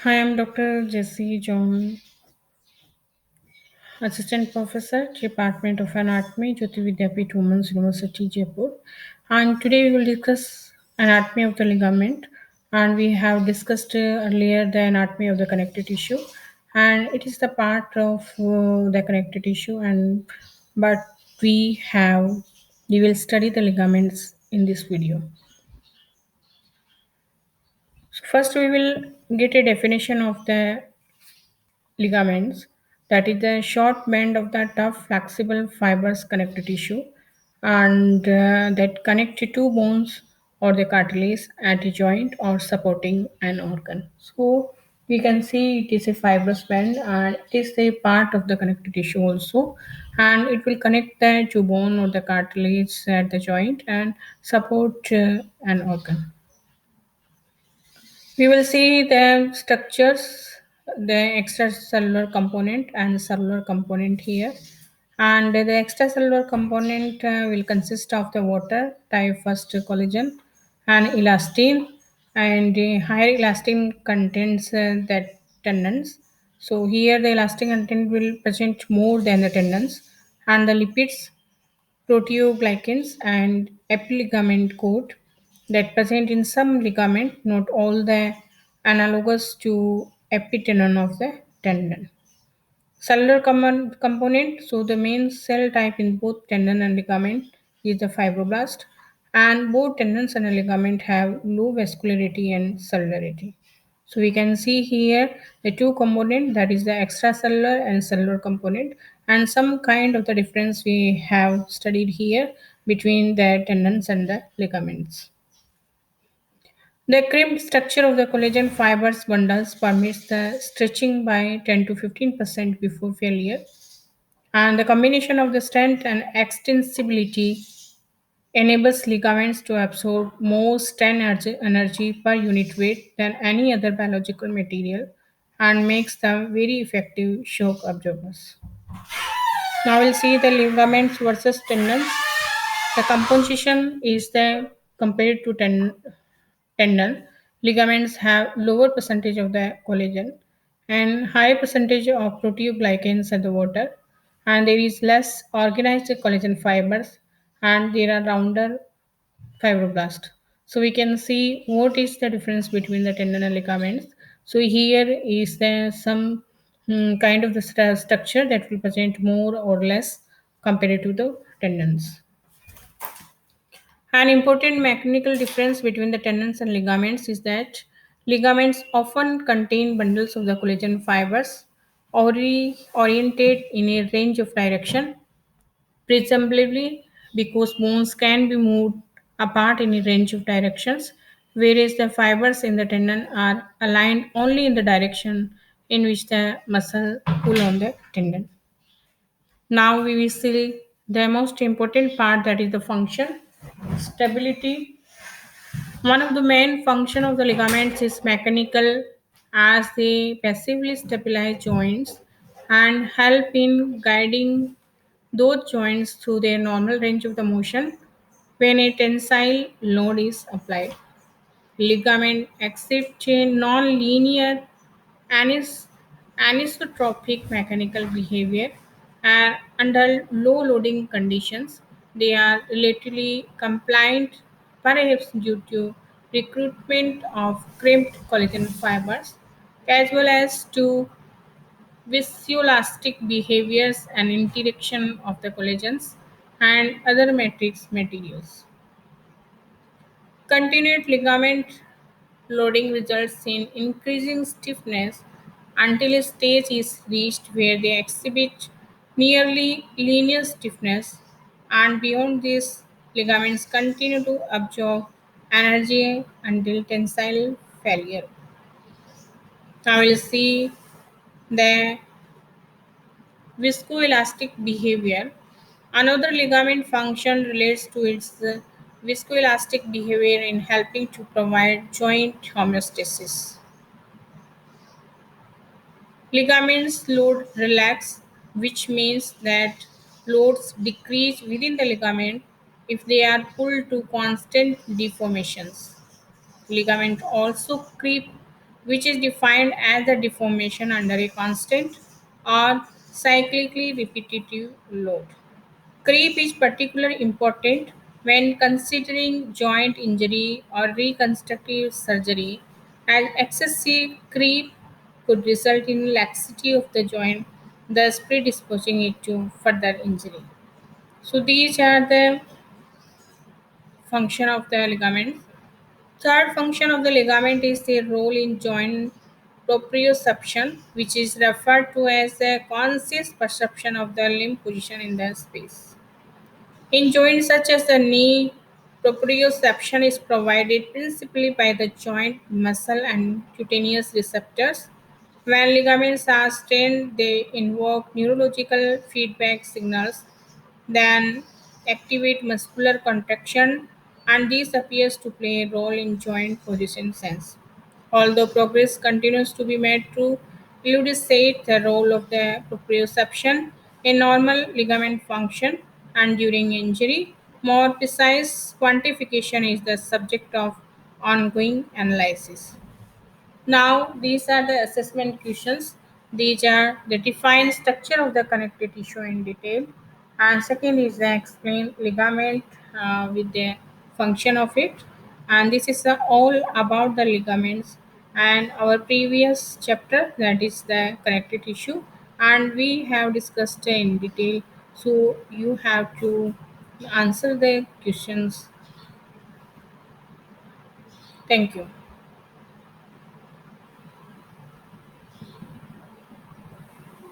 Hi, I'm Dr. Jessie John, Assistant Professor, Department of Anatomy, Jyoti Vidyapeeth Women's University, Jaipur. And today we will discuss anatomy of the ligament. And we have discussed earlier the anatomy of the connective tissue, and it is the part of the connective tissue. And but we have we will study the ligaments in this video. So first, we will get a definition of the ligaments, that is the short band of the tough flexible fibers connective tissue, and that connect to two bones or the cartilage at a joint or supporting an organ. So we can see it is a fibrous band, and it is a part of the connective tissue also, and it will connect the two bone or the cartilage at the joint and support an organ. We will see the structures, the extracellular component and cellular component here. And the extracellular component will consist of the water, type first collagen, and elastin. And the higher elastin contains that tendons. So here the elastin content will present more than the tendons, and the lipids, proteoglycans, and epiligament coat that present in some ligament, not all the analogous to epitendon of the tendon. Cellular component, so the main cell type in both tendon and ligament is the fibroblast, and both tendons and ligament have low vascularity and cellularity. So we can see here the two component, that is the extracellular and cellular component, and some kind of the difference we have studied here between the tendons and the ligaments. The crimped structure of the collagen fibers bundles permits the stretching by 10 to 15% before failure, and the combination of the strength and extensibility enables ligaments to absorb more strain energy per unit weight than any other biological material and makes them very effective shock absorbers. Now we'll see the ligaments versus tendons. The composition is the compared to tendon. Ligaments have lower percentage of the collagen and high percentage of proteoglycans at the water, and there is less organized collagen fibers, and there are rounder fibroblast. So we can see what is the difference between the tendon and ligaments. So here is there some kind of the structure that will present more or less compared to the tendons. An important mechanical difference between the tendons and ligaments is that ligaments often contain bundles of the collagen fibers oriented in a range of direction, presumably because bones can be moved apart in a range of directions, whereas the fibers in the tendon are aligned only in the direction in which the muscle pull on the tendon. Now we will see the most important part, that is the function. Stability. One of the main function of the ligaments is mechanical, as they passively stabilize joints and help in guiding those joints through their normal range of the motion when a tensile load is applied. Ligament exhibit a non-linear anis- anisotropic mechanical behavior, and under low loading conditions they are relatively compliant, perhaps due to recruitment of crimped collagen fibers as well as to viscoelastic behaviors and interaction of the collagens and other matrix materials. Continued ligament loading results in increasing stiffness until a stage is reached where they exhibit nearly linear stiffness, and beyond this, ligaments continue to absorb energy until tensile failure. Now we'll see the viscoelastic behavior. Another ligament function relates to its viscoelastic behavior in helping to provide joint homeostasis. Ligaments load relax, which means that loads decrease within the ligament if they are pulled to constant deformations. Ligament also creep which is defined as the deformation under a constant or cyclically repetitive load. Creep is particularly important when considering joint injury or reconstructive surgery, as excessive creep could result in laxity of the joint, thus predisposing it to further injury. So these are the function of the ligament. Third function of the ligament is their role in joint proprioception, which is referred to as the conscious perception of the limb position in the space. In joints such as the knee, proprioception is provided principally by the joint, muscle, and cutaneous receptors. When ligaments are strained, they invoke neurological feedback signals, then activate muscular contraction, and this appears to play a role in joint position sense. Although progress continues to be made to elucidate the role of the proprioception in normal ligament function and during injury, more precise quantification is the subject of ongoing analysis. Now, these are the assessment questions. These are the define structure of the connective tissue in detail, and second is the explain ligament with the function of it. And this is all about the ligaments and our previous chapter, that is the connective tissue, and we have discussed in detail. So you have to answer the questions. Thank you.